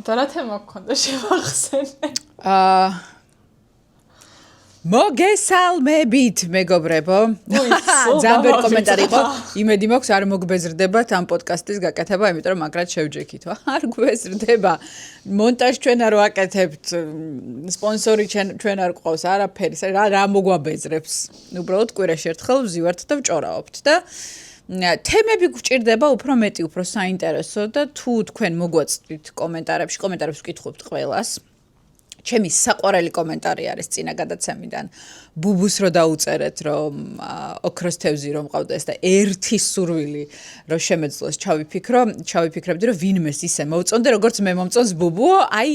და რა თემა გქონდა შევახსენე? მოგესალმებით, მეგობრებო. ძალიან ბევრი კომენტარი იყო. იმედი მაქვს არ მოგბეზრდებათ ამ პოდკასტის გაკეთება, იმიტომ რომ მაგრად შევჯექით. არ გვეზრდება. მონტაჟ ჩვენ არ ვაკეთებთ. სპონსორი ჩვენ არ ყავს, არაფერი. რა მოგვაბეზრებს. უბრალოდ კვირაში ერთხელ ვზივართ და ვჭორავთ და თემები გვჭირდება უფრო მეტი, უფრო საინტერესო და თუ თქვენ მოგვაწვით კომენტარებში, კომენტარებს ვკითხავთ ყველას. ჩემი საყვარელი კომენტარი არის წინა გადაცემიდან. ბუბუს რო დაუწერეთ, რომ ოქროს თევზი რომ მყავდეს და ერთი სურვილი რო შემეძლოს, ჩავიფიქრებდი, რომ ვინმეს ისე მოვწონდე, როგორც მე მომწონს ბუბუო, აი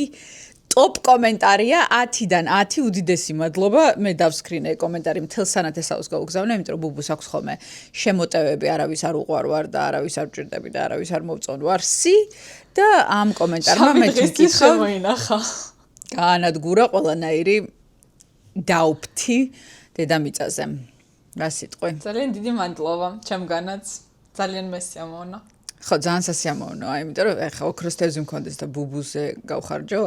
ტოპ კომენტარია 10-დან 10 უდიდესი მადლობა. მე დავსკრინე კომენტარი მთელ სანათესაოს გავგზავნე, იმიტომ რომ ბუბუს აქვს ხოლმე შემოტევები, არავის არ უყვარვარ და არავის არ ვჭირდები და არავის არ მოვწონვარ სი და ამ კომენტარმა მე შემოინახა. განადგურა ყველანაირი დაუფთი დედამიწაზე. რა სიტყვი? ძალიან დიდი მადლობა ჩემგანაც. ძალიან მესიამოვნა. ხო, ძალიან სასიამოვნო, იმიტომ რომ ეხა ოქროს თევზი მქონდეს და ბუბუზე გავხარჯო,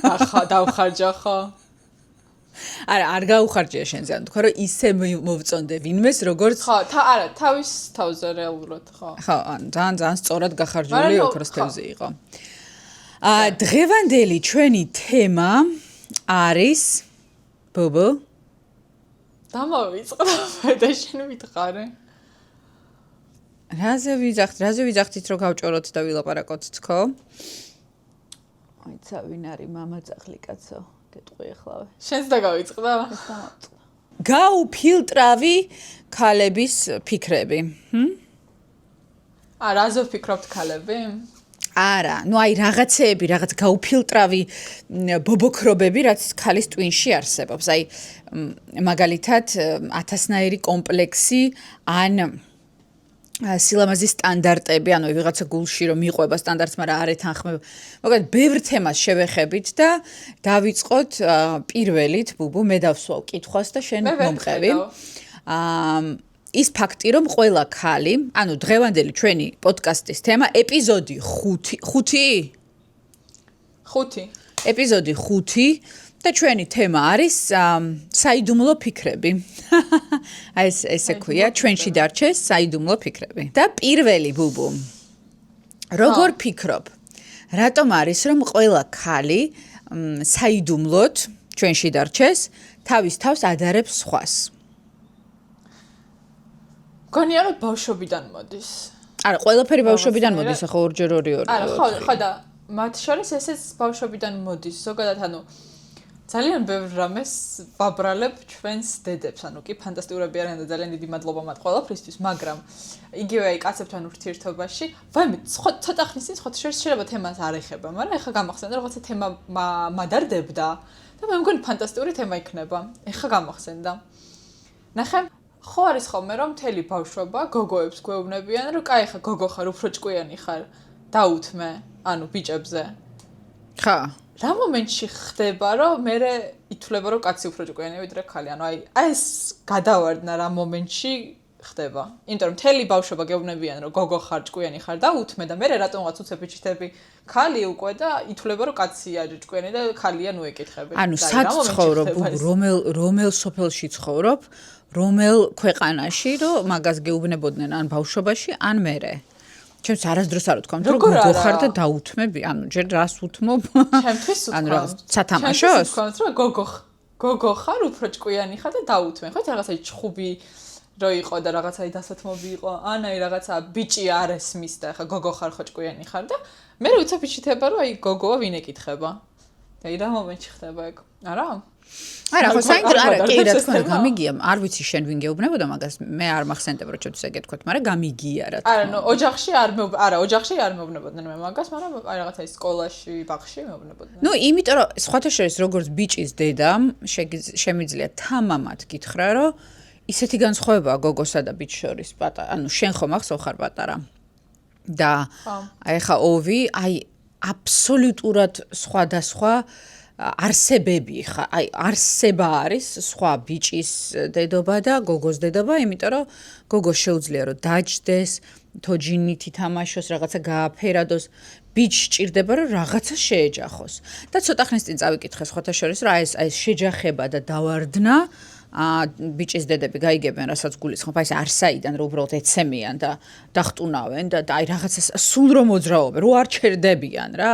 ახლა დავხარჯა ხო? არ გაუხარჯია შენზე, ანუ თქვა რომ ისე მოვწონდე ვინმეს, როგორც ხო, თავის თავზე რეალურად, ხო. ხო, ძალიან სწორად გახარჯული ოქროს თევზი იყო. დღევანდელი ჩვენი თემა არის ბუბუ. დამოვიწყდა და შენ ვითხარე. რაზე ვიძახთით რომ გავჭოროთ და ვილაპარაკოთ თქო? აიცა ვინ არის მამა ძაღლი კაცო? გეტყვი ახლავე. შენს და გავიწყდა? გაუფილტრავი ქალების ფიქრები. რაზე ვფიქრობთ ქალები? არა, აი რაღაცეები, რაღაც გაუფილტრავი ბობოქრობები, რაც ქალის ტვინში არსებობს. აი მაგალითად 1000-ნაირი კომპლექსი ან სილამაზის სტანდარტები, ანუ ვიღაცა გულში რომ მიყვება სტანდარტს, მაგრამ არ ეთანხმება. მოკლედ, ბევრ თემას შევეხებით და დავიწყოთ პირველით, ბუბუ, მე დავსვავ კითხვას და შენ მომყევი. ის ფაქტი, რომ ყველა ქალი, ანუ დღევანდელი ჩვენი პოდკასტის თემა ეპიზოდი 5. ეპიზოდი 5 და ჩვენი თემა არის საიდუმლო ფიქრები. აი ესე ქვია, ჩვენში დარჩეს საიდუმლო ფიქრები. და პირველი ბუბუ. როგორ ფიქრობ? რატომ არის რომ ყველა ქალი საიდუმლოდ ჩვენში დარჩეს თავის თავს ადარებს სხვას? გონია რომ ბავშვობიდან მოდის. არა, ყველაფერი ბავშვობიდან მოდის, ახლა ორჯერ ორი. არა, ხო და მათ შორის ესეც ბავშვობიდან მოდის. ზოგადად, ანუ ძალიან ბევრ რამეს ვაბრალებ ჩვენს დედებს, ანუ კი ფანტასტიკურები არიან და ძალიან დიდი მადლობა მათ ყველაფრისთვის, მაგრამ იგივე აი კაცებთან ურთიერთობაში, ვაიმე, ცოტა ხნის წინ სხვა შეიძლება თემას არ ეხება, მაგრამ ეხლა გამახსენდა რაღაცა თემა მადარდებდა და მე მგონი ფანტასტიკური თემა იქნება. ეხლა გამახსენდა. ნახე ხო არის ხოლმე რომ მთელი ბავშვობა გოგოებს გვეუბნებიან რომ კაი ხა გოგო ხარ უფრო ჭკვიანი ხარ დაუთმე ანუ ბიჭებზე ხა რა მომენტში ხდება რომ მე ითვლება რომ კაცი უფრო ჭკვიანია ვიდრე ქალი ანუ აი ეს გადავარდნა რა მომენტში ხდება იმიტომ რომ მთელი ბავშვობა გეუბნებიან რომ გოგო ხარ ჭკვიანი ხარ დაუთმე და მე რატომღაც უცებ იჩიტები ქალი უკვე და ითვლება რომ კაცია ჭკვიანი და ქალია ნუ ეკითხები ანუ სად ცხოვრობ რომელ სოფელში ცხოვრობ რომელ ქვეყანაში რომ მაგას გეუბნებოდნენ ან ბავშვობაში ან მერე ჩემს არასდროს არ ვთქვამთ რომ გოგო ხარ და დაუთმები ანუ ჯერ რას უთმობ ჩემთვის ვთქვამთ ანუ რაღაც სათამაშოს ვთქვამთ რომ გოგო ხარ უფრო ჭკვიანი ხარ და დაუთმე ხო რაღაცა ჭხუბი რო იყო და რაღაცა დასათმობი იყო ან აი რაღაცა ბიჭი არ ესმის და ხა გოგო ხარ ხო ჭკვიანი ხარ და მე უცებ იჩითება რომ აი გოგოა ვინ ეკითხება და აი რა მომენტში ხდება ეგ არა არა ხო საინტერესო არა კი რა თქმა უნდა გამიგია არ ვიცი შენ ვინ გეუბნებოდა მაგას მე არ მახსენდება რომ ჩემთვის ეგ თქვათ მაგრამ გამიგია რა თქმა უნდა არა ოჯახში არ მეუბნებოდნენ მე მაგას მაგრამ აი რაღაცა ის სკოლაში ბაღში მეუბნებოდნენ ნუ იმიტომ რომ სხვათა შორის როგორც ბიჭის დედამ შემიძლია თამამად გითხრა რომ ისეთი განსხვავებაა გოგოსა და ბიჭს შორის პატარა ანუ შენ ხომ ახსოვ ხარ პატარა და აი ხა ოვი აი აბსოლუტურად სხვადასხვა არსებები ხა, აი არსება არის სხვა ბიჭის დედობა და გოგოს დედობა, იმიტომ რომ გოგოს შეუძლია რომ დაჯდეს, თოჯინით ითამაშოს, რაღაცა გააფერადოს, ბიჭს ჭირდება რომ რაღაცა შეეჯახოს. და ცოტა ხნის წინ წავიკითხე სხვათა შორის, რომ აი ეს შეჯახება და დავარდნა ბიჭის დედები გაიგებენ, რასაც გულისხმობ, აი ეს არსაიდან რომ უბრალოდ ეცემიან და დახტუნავენ და აი რაღაცა სულ რომ მოძრაობენ, რო არ ჩერდებიან რა.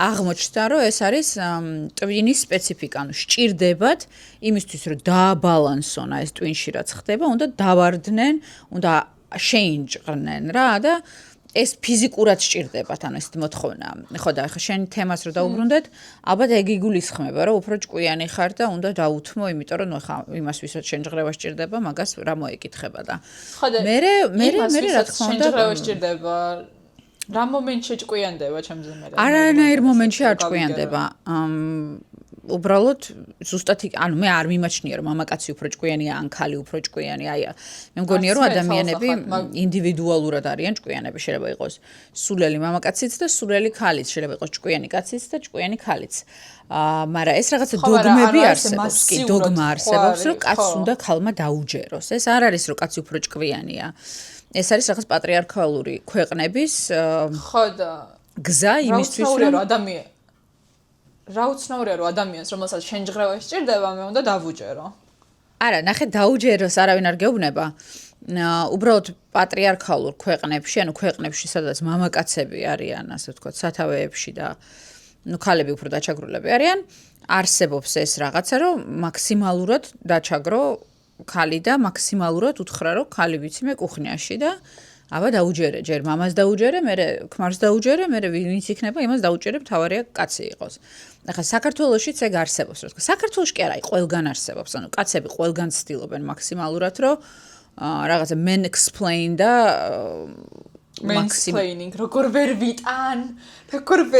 აღმოჩნდა, რომ ეს არის ტვინის სპეციფიკა, ანუ სჭირდებათ იმისთვის, რომ დააბალანსონ ეს ტვინში რაც ხდება, უნდა დავარდნენ, უნდა შეინჯყრნენ რა და ეს ფიზიკურად სჭირდებათ, ანუ ესეთი მოთხოვნა. ხო და ახლა შენ თემას რო დაუბრუნდეთ, ალბათ ეგ იგულისხმება, რომ უფრო ჭკვიანი ხარ და უნდა დაუთმო, იმიტომ რომ ნუ ახლა იმას ვისაც შენჯღრევა სჭირდება, მაგას რა მოეკითხება და მე რა თქმა უნდა შენჯღრევა სჭირდება. რა მომენტში ჭკვიანდება ჩემზე მე? არანაირ მომენტში არ ჭკვიანდება. უბრალოდ ზუსტად ანუ მე არ მიმაჩნია რომ მამაკაცი უფრო ჭკვიანია ან ქალი უფრო ჭკვიანი. აი მე მგონია რომ ადამიანები ინდივიდუალურად არიან ჭკვიანები. შეიძლება იყოს სულელი მამაკაციც და სულელი ქალიც, შეიძლება იყოს ჭკვიანი კაციც და ჭკვიანი ქალიც. მაგრამ ეს რაღაცა დოგმები არსებობს, კი, დოგმა არსებობს, რომ კაცს უნდა ქალმა დაუჯეროს. ეს არ არის რომ კაცი უფრო ჭკვიანია. ეს არის რაღაც პატრიარქალური ქვეყნების ხო და გზა იმისთვის რომ რა უცნაურია რომ ადამიანს რომელსაც შენჯღრევა სჭირდება მე უნდა დავუჯერო. არა, ნახე დაუჯეროს არავინ არ გეუბნება. უბრალოდ პატრიარქალურ ქვეყნებში, ანუ ქვეყნებში, სადაც მამაკაცები არიან, ასე ვთქვათ, სათავეებში და ქალები უფრო დაჩაგრულები არიან, არსებობს ეს რაღაცა, რომ მაქსიმალურად დაჩაგრო ქალი და მაქსიმალურად უთხრა, რომ ქალი ვიცი მე კუხნიაში და აბა დაუჯერე, ჯერ მამას დაუჯერე, მერე ქმარს დაუჯერე, მერე ვინც იქნება, იმას დაუჯერე, მთავარია კაცი იყოს. ახლა საქართველოშიც ეგ არსებობს, რა თქმა უნდა. საქართველოში კი არა, ყველგან არსებობს, ანუ კაცები ყველგან ცდილობენ მაქსიმალურად, რომ რაღაცა men explain და mansplaining, როგორ ვერ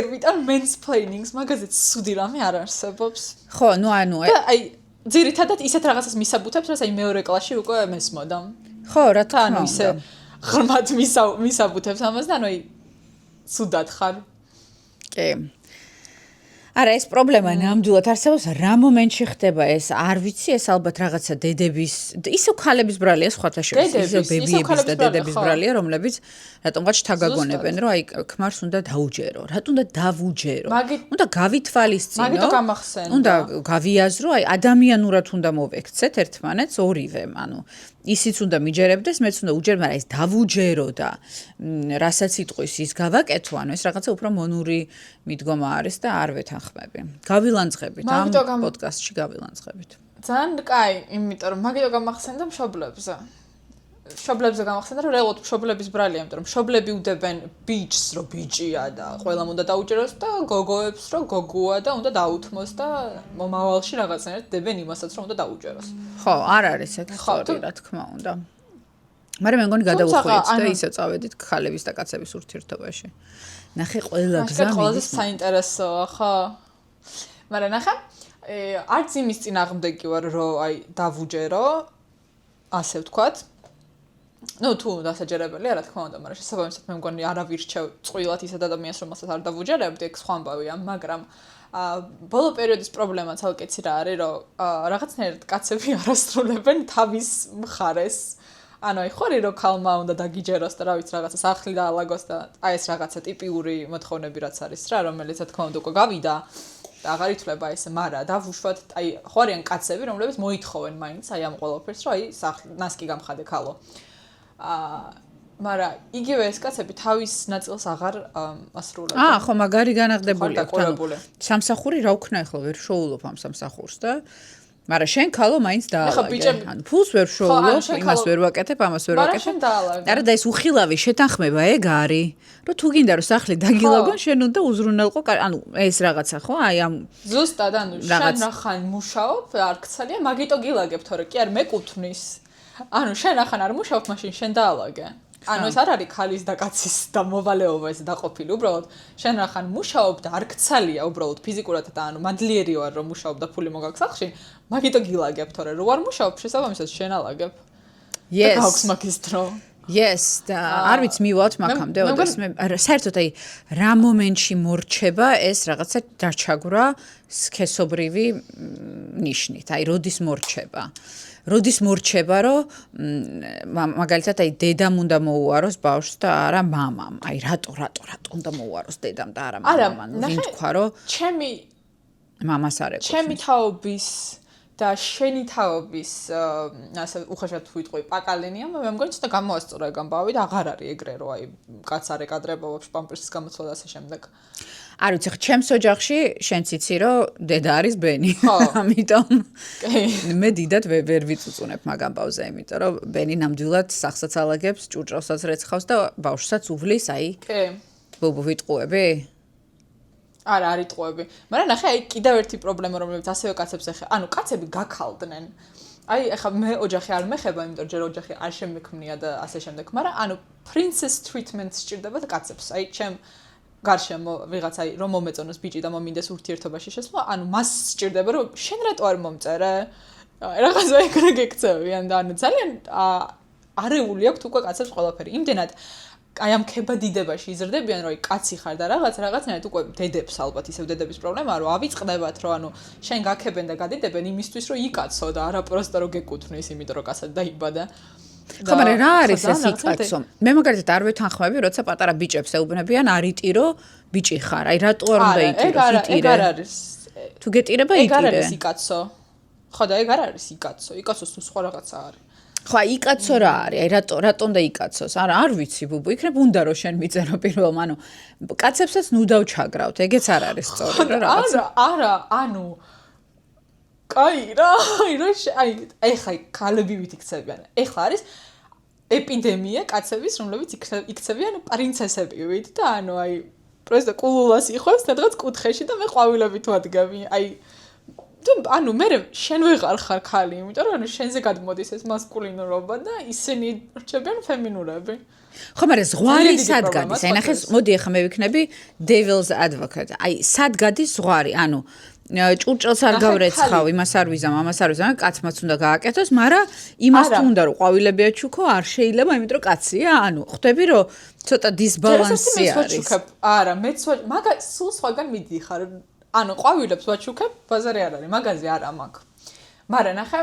ვიტან mansplaining-ს, მაგაზეც სუდი რამე არ არსებობს. ხო, ნუ ანუ აი ძირითადად ისეთ რაღაცას მისაბუთებს, რაც აი მეორე კლასში უკვე მესმოდა. ხო, რა თქმა უნდა. ისე ღრმად მისაბუთებს ამას და ანუ აი სუდად ხარ. კი. არა, ეს პრობლემა ნამდვილად არსებობს, რა მომენტში ხდება ეს, არ ვიცი, ეს ალბათ რაღაცა დედების, ისევ ქალების ბრალია სხვათა შორის, ისევ ბებიების და დედების ბრალია, რომლებიც რატომღაც შთაგაგონებენ, რომ აი ქმარს უნდა დაუჯერო, რატომ უნდა დავუჯერო? უნდა გავითვალისწინო. მაგითო გამახსენდა. უნდა გავიაზრო, აი ადამიანურად უნდა მოვექცეთ ერთმანეთს ორივემ, ანუ ისიც უნდა მიჯერებდეს, მეც უნდა უჯერო, მაგრამ ეს დავუჯერო და რასაც იტყვის ის გავაკეთო, ანუ ეს რაღაცა უფრო მონური მიდგომა არის და არ ვეთანხმები. გავილანძღებით ამ პოდკასტში გავილანძღებით. ძალიან კაი, იმიტომ რომ მაგითო გამახსენდა მშობლებზე. მშობლებზე გამახსენდა, რომ რეალურად მშობლების ბრალია, იმიტომ რომ მშობლები უდებენ ბიჭს, რომ ბიჭია და ყველამ უნდა დაუჯეროს და გოგოებს, რომ გოგოა და უნდა დაუთმოს და მომავალში რაღაცნაირად დებენ იმასაც, რომ უნდა დაუჯეროს. ხო, არ არის ეგ სწორი, რა თქმა უნდა. მაგრამ მე მგონი გადავუხვიეთ და ისე წავედით ქალების და კაცების ურთიერთობაში. ნახე ყველა გზა ყველაზე საინტერესოა, ხო? მაგრამ ნახე, არც იმის წინააღმდეგი ვარ, რომ აი დავუჯერო, ასე ვთქვათ. ნუ თუ დასაჯერებელია, რა თქმა უნდა, მაგრამ შესაბამისად მე მგონი არავის რჩევ წყვილად ისეთ ადამიანს, რომელსაც არ დავუჯერებდი, ეგ სხვა ამბავია, მაგრამ ბოლო პერიოდის პრობლემა ცალკეცი რა არის, რომ რაღაცნაირად კაცები არასრულებენ თავის მხარეს. ანუ აი ხორი რომ ქალმა უნდა დაგიჯეროს და რა ვიცი რაღაცა სახლი დაალაგოს და აი ეს რაღაცა ტიპიური მოთხოვნები რაც არის რა, რომელიც რა თქმა უნდა უკვე გავიდა და აღარ ითვლება ესე, მაგრამ დავუშვათ, აი ხوارიან კაცები, რომლებიც მოითხოვენ მაინც აი ამ ყველაფერს, რომ აი სახლი ნასკი გამხადე ქალო. მაგრამ იგივე ეს კაცები თავის ნაწილს აღარ ასრულებენ. ხო, მაგარი განაღდებული აქვს. სამსახური რა ვქნა ახლა ვერ შოულობ ამ სამსახურს და მაგრამ შენ ქალო მაინც დაალაგე. ანუ ფულს ვერ შოულობ, იმას ვერ ვაკეთებ, ამას ვერ ვაკეთებ. არა და ეს უხილავი შეთანხმება ეგ არის, რომ თუ გინდა რომ სახლი დაგილაგონ, შენ უნდა უზრუნველყო, ანუ ეს რაღაცა ხო, აი ამ ზუსტად, ანუ შენ ნახან მუშაობ, არ ქცალია, მაგიტო გილაგებ, თორე კი არ მეკუთვნის. ანუ შენ ახან არ მუშაობ, მაშინ შენ დაალაგე. ანუ ეს არ არის ქალის და კაცის და მოვალეობა ეს დაყოფილი, უბრალოდ შენ ახან მუშაობ და არ ქცალია უბრალოდ ფიზიკურად და ანუ მადლიერი ვარ რომ მუშაობ და ფული მოგაქვს სახლში, მაგიტო გილაგებ, თორე რო არ მუშაობ, შესაბამისად შენ ალაგებ. და გაქვს მაგის დრო. Yes, არ ვიცი მივაოთ მაგამდე, ოდოს მე საერთოდ აი რა მომენტში მორჩება ეს რაღაცა დაჩაგვრა სქესობრივი ნიშნით, აი როდის მორჩება. როდის მორჩება, რომ მაგალითად აი დედამ უნდა მოუაროს ბავშვს და არა მამამ. აი რატო უნდა მოუაროს დედამ და არა მამამ. ვინ თქვა, რომ ჩემი მამას არ ეკუთვნის. ჩემი თაობის და შენი თაობის ასე უხეშად თუ ვიტყვი პაკალენია, მე მგონი ცოტა გამოასწორა ეგ ამბავი და აღარ არის ეგრე რომ აი კაც არ ეკადრება ვაფშე პამპერსის გამოცვლა და ასე შემდეგ. არ ვიცი, ჩემს ოჯახში შენც იცი რომ დედა არის ბენი. ამიტომ მე დიდად ვერ ვიწუწუნებ მაგ ამბავზე, იმიტომ რომ ბენი ნამდვილად სახსაც ალაგებს, ჭურჭელსაც რეცხავს და ბავშვსაც უვლის, აი. კი. ბუბუ ვიტყუები? არა, არ იტყუები. მაგრამ ნახე, აი კიდევ ერთი პრობლემა, რომელიც ასევე კაცებს ეხება. ანუ კაცები გაქალდნენ. აი, ახლა მე ოჯახი არ მეხება, იმიტომ რომ ჯერ ოჯახი არ შემექმნია და ასე შემდეგ. მაგრამ ანუ princess treatment სჭირდება კაცებს. აი, ჩემ გარშემო ვიღაცა რომ მომეწონოს ბიჭი და მომინდეს ურთიერთობაში შესვლა, ანუ მას სჭირდება რომ შენ რატო არ მომწერე? რაღაცა ეგრე გეკცევიან და ანუ ძალიან არეული აქვს უკვე კაცებს ყველაფერი. იმდენად აი ამ ქებადიდებაში იზრდებიან რომ აი კაცი ხარ და რაღაცნაირად უკვე დედებს ალბათ ისევ დედების პრობლემაა რომ ავიწყდებათ რომ ანუ შენ გაქებენ და გადიდებენ იმისთვის რომ იკაცო და არა პროსტა რომ გეკუთვნის იმიტომ რომ კაცად დაიბადა. ხო, მაგრამ რა არის ეს იკაცო? მე მაგალითად არ ვეთანხმები, როცა პატარა ბიჭებს ეუბნებიან არიტირო ბიჭი ხარ. აი რატო არ უნდა იტიროს? ეგ არ არის. თუ გეტირება ეგ არ იტირე. არის იკაცო. ხო და ეგ არ არის იკაცო. იკაცოს თუ სხვა რაღაცა არის. ხო, აი იკაცო რა არის? აი რატო უნდა იკაცოს? არ ვიცი, ბუბუ, იქნებ უნდა რომ შენ მიწერო პირველ, ანუ კაცებსაც ნუ დავჩაგრავთ, ეგეც არ არის სწორი რა რაღაცა. არა, ანუ კაი რა, აი ეხლა ქალები ვით იქცევიან. ეხლა არის ეპიდემია კაცების, რომლებიც იქცევიან პრინცესებივით და ანუ აი პროსტა კულულას იხოს სადღაც კუთხეში და მე ყვავილებით ვადგები. აი ანუ მე შენ ვეღარ ხარ ქალი, იმიტომ რომ ანუ შენზე გადმოდის ეს მასკულინურობა და ისინი რჩებიან ფემინურები. ხო, მაგრამ ზღვარი სად გადის? აი ნახე, მოდი ახლა მე ვიქნები devil's advocate. აი სად გადის ზღვარი? ანუ ჭურჭელს არ გავრეცხავ, იმას არ ვიზამ, ამას არ ვიზამ, კაცმაც უნდა გააკეთოს, მაგრამ იმას თუ უნდა რომ ყვავილები აჩუქო, არ შეიძლება, იმიტომ რომ კაცია, ანუ ხვდები რომ ცოტა დისბალანსი არის. არა, მეც სულ სხვაგან მიდიხარ. ანუ ყვავილებს ვაჩუქებ, ბაზარი არ არის, მაგაზე არა მაქვს. მაგრამ ნახე,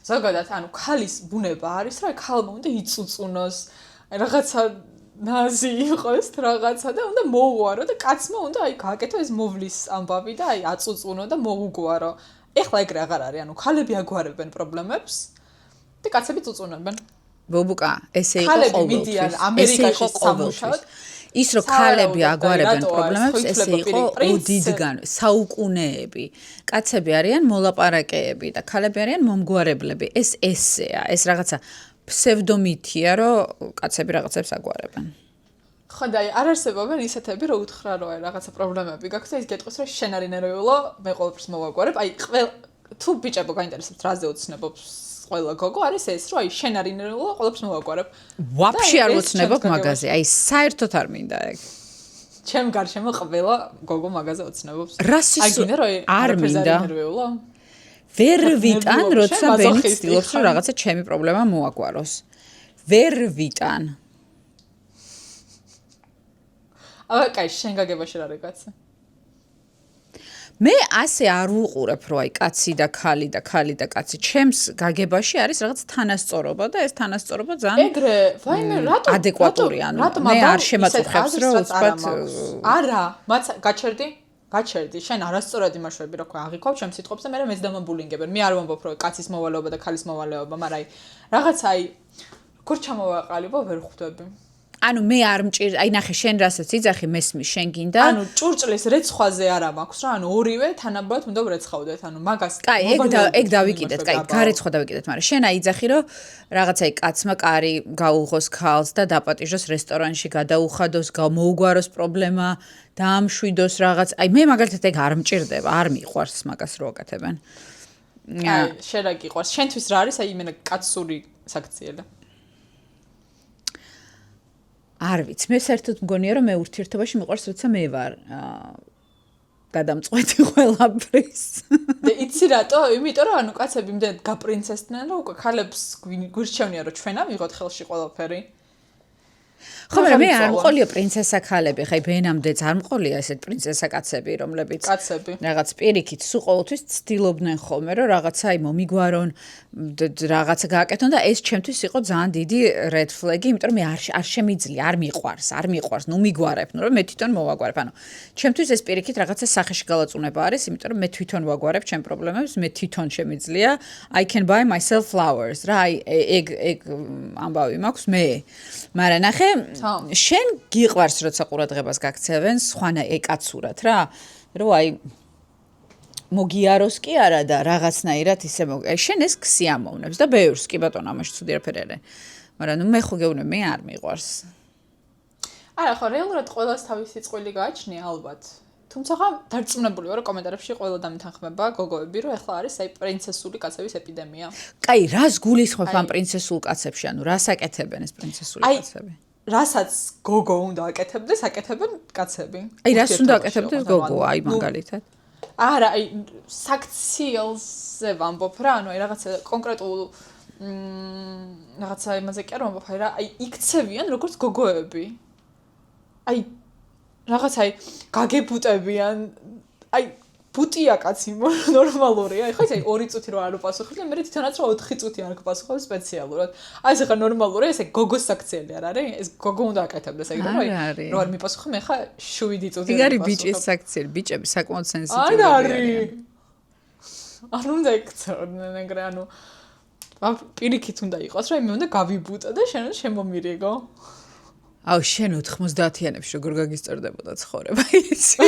ზოგადად, ანუ ქალის ბუნება არის, რომ ქალმა უნდა იწუწუნოს, რაღაცა ნაზი იყოს რაღაცა და უნდა მოუარო და კაცმა უნდა აი გააკეთო ეს მოვლის ამბავი და აი აწუწუნო და მოუგვარო. ეხლა ეგრე აღარ არის, ანუ ქალები აგვარებენ პრობლემებს და კაცები წუწუნებენ. ბუბუკა, ესე იყო ქალები ყოველთვის. მიდიან ამერიკაში სამუშაოდ. ის რომ ქალები აგვარებენ პრობლემებს, ესე იყო ოდითგან, საუკუნეები. კაცები არიან მოლაპარაკეები და ქალები არიან მომგვარებლები. ეს ესეა, ეს რაღაცა ფსევდომითია, რომ კაცები რაღაცებს აგვარებენ. ხო და არ არსებობენ ისეთები, რომ უთხრა რომ აი რაღაცა პრობლემები გაქვს და ის გეტყვის რომ შენ არ ინერვიულო, მე ყოველთვის მოვაგვარებ. აი თუ ბიჭებო გაინტერესებს რაზე ოცნებობს ყველა გოგო არის ეს, რომ აი შენ არ ინერვიულო, ყოველთვის მოვაგვარებ. ვაფშე არ ოცნებობ მაგაზე. აი საერთოდ არ მინდა ეგ. ჩემ გარშემო ყველა გოგო მაგაზე ოცნებობს. აი გინდა რომ არ მინდა. ვერ ვიტან, როცა ბენი ცდილობს რომ რაღაცა ჩემი პრობლემა მოაგვაროს. ვერ ვიტან. აბა კაი, შენ გაგებაში რა რეკაცი? მე ასე არ ვუყურებ, რომ აი კაცი და ქალი და ქალი და კაცი. ჩემს გაგებაში არის რაღაც თანასწორობა და ეს თანასწორობა ძალიან ეგრე, ვაიმე, რატო ადეკვატური, ანუ მე არ შემაწუხებს, რომ უცბად არა, გაჩერდი, შენ არასწორად იმაშვები, რომ აღიქავ ჩემს სიტყვებს და მე მეც დამაბულინგებენ. მე არ ვამბობ, რომ კაცის მოვალეობა და ქალის მოვალეობა, მაგრამ აი რაღაცა აი როგორ ჩამოვაყალიბო ვერ ხვდები. ანუ მე არ მჭირ, აი ნახე შენ რასაც იძახი მესმის, შენ გინდა? ანუ ჭურჭლის რეცხვაზე არა მაქვს რა, ანუ ორივე თანაბრად უნდა ვრეცხავდეთ, ანუ მაგას. კაი, ეგ დავიკიდეთ, კაი, გარეცხვა დავიკიდეთ, მაგრამ შენ აიძახი, რომ რაღაცა აი კაცმა კარი გაუღოს ქალს და დაპატიჟოს რესტორანში, გადაუხადოს, მოუგვაროს პრობლემა, დაამშვიდოს რაღაც. აი მე მაგალითად ეგ არ მჭირდება, არ მიყვარს მაგას რო აკეთებენ. აი, შენ რა გიყვარს? შენთვის რა არის აი იმენა კაცური საქციელი? არ ვიცი, მე საერთოდ მგონია რომ მე ურთიერთობაში მიყვარს, როცა მე ვარ გადამწყვეტი ყველაფრის. და იცი რატო? იმიტომ რომ ანუ კაცები იმდენად გაპრინცესდნენ, რომ უკვე ქალებს გვირჩევნია რომ ჩვენ ამიღოთ ხელში ყველაფერი. ხო, მაგრამ მე არ მყოლია პრინცესა ქალები, ხაი ბენამდეც არ მყოლია ესეთ პრინცესა კაცები, რომლებიც რაღაც პირიქით სულ ყოველთვის ცდილობდნენ ხოლმე, რომ რაღაცა აი მომიგვარონ, რაღაცა გააკეთონ და ეს ჩემთვის იყო ძალიან დიდი red flag-ი, იმიტომ რომ მე არ შემიძლია, არ მიყვარს, ნუ მიგვარებ, ნუ რომ მე თვითონ მოვაგვარებ. ანუ ჩემთვის ეს პირიქით რაღაცა სახეში გალაწუნება არის, იმიტომ რომ მე თვითონ ვაგვარებ ჩემ პრობლემებს, მე თვითონ შემიძლია I can buy myself flowers. რა ეგ ამბავი მაქვს მე. მაგრამ ნახე, შენ გიყვარს როცა ყურადღებას გაქცევენ სხვანა ეკაცურად რა, რომ აი მოგიაროს კი არა და რაღაცნაირად ისე შენ ეს ქსიამოვნებს და ბევრს კი ბატონო ამაში ცუდი არაფერი არა. მაგრამ ნუ მე ხო გეუბნები მე არ მიყვარს. არა ხო რეალურად ყველას თავისი წყვილი გააჩნია ალბათ. თუმცა დარწმუნებული ვარ კომენტარებში ყველა დამთანხმება გოგოები რომ ეხლა არის აი პრინცესული კაცების ეპიდემია. კაი, რას გულისხმობ ამ პრინცესულ კაცებში? ანუ რას აკეთებენ ეს პრინცესული კაცები? რასაც გოგო უნდა აკეთებდეს, აკეთებენ კაცები. აი რას უნდა აკეთებდეს გოგო, აი მაგალითად. არა, აი საქციელზე ვამბობ რა, ანუ აი რაღაცა კონკრეტულ რაღაცა იმაზე კი არ ვამბობ, აი იქცევიან როგორც გოგოები. აი რაღაც აი გაგებუტებიან, აი ბუტია კაცი ნორმალურია. ხო იცი 2 წუთი რო არ უპასუხებ და მე თვითონაც რო 4 წუთი არ გპასუხებ სპეციალურად. აი ეს ხა ნორმალურია, ეს გოგოს საქციელი არ არის? ეს გოგო უნდა აკეთებდეს, ეგ რომ აი რო არ მიპასუხე მე ხა 7 წუთი. ეგ არის ბიჭის საქციელი, ბიჭები საკმაოდ სენსიტივები არიან. არ უნდა იქცეოდნენ ეგრე, ანუ პირიქით უნდა იყოს, რომ მე უნდა გავიბუტა და შენ შემომირიგო. აუ შენ 90-იანებში როგორ გაგისწორდებოდა ცხოვრება იცი.